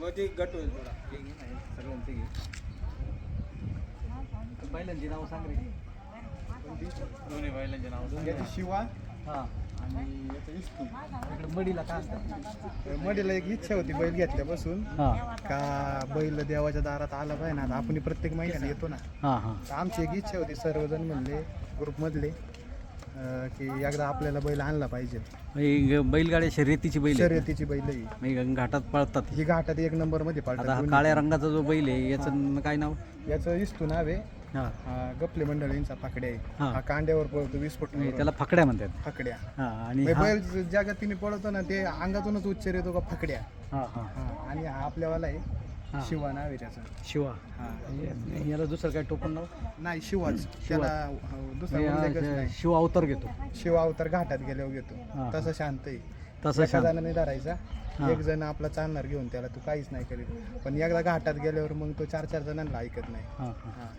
मग ते गट होईल थोडा. सगळ्यांचे घे. बैलांची नाव सांग रे. दोन्ही बैलांचे नाव. याची शिवा हां आणि याचं इस्तू. इकडे मडीला काय असतं? मडीला एक इच्छा होती बैल घेतल्यापासून हां का बैल देवाच्या दारात आला पाहिजे ना. आता आपण प्रत्येक महिन्याला येतो ना. हां हां तर आमची एक इच्छा होती सर्वजण म्हणले ग्रुपमधले की एकदा आपल्याला बैल आणला पाहिजे. म्हणजे बैलगाड्या शर्यतीची बैल आहे. शर्यतीची बैल ही म्हणजे घाटात पळतात. ही घाटात एक नंबर मध्ये आता हा पाळतात. काळ्या रंगाचा जो बैल आहे याचं काय नाव? याचं इस्तू नाव आहे हां गपले मंडळींचा फाकड्या आहे. हा. हा कांड्यावर पळतो 20 फूट म्हणजे त्याला फकड्या म्हणतात. फाकड्या. हां आणि म्हणजे हा- बैल ज्या गतीने पळतो ना ते अंगातूनच उच्चार येतो का फाकड्या. हां हां हा. आणि हा आपल्यावाला आहे हा. शिवा नाव आहे त्याचं. शिवा. हा. याला दुसरं काय टोपण नाव? नाही शिवाच त्याला दुसरा उल्लेखच नाही. शिव अवतार घेतो. शिवा अवतार घाटात गेल्यावर हा. घेतो तसं शांत आहे. तसं एका शांत. जणाने धरायचा हा. एक जण आपला चालणार घेऊन त्याला तू काहीच नाही करीत. पण एकदा घाटात गेल्यावर मग तो 4 जणांना ऐकत नाही. हां हां हा.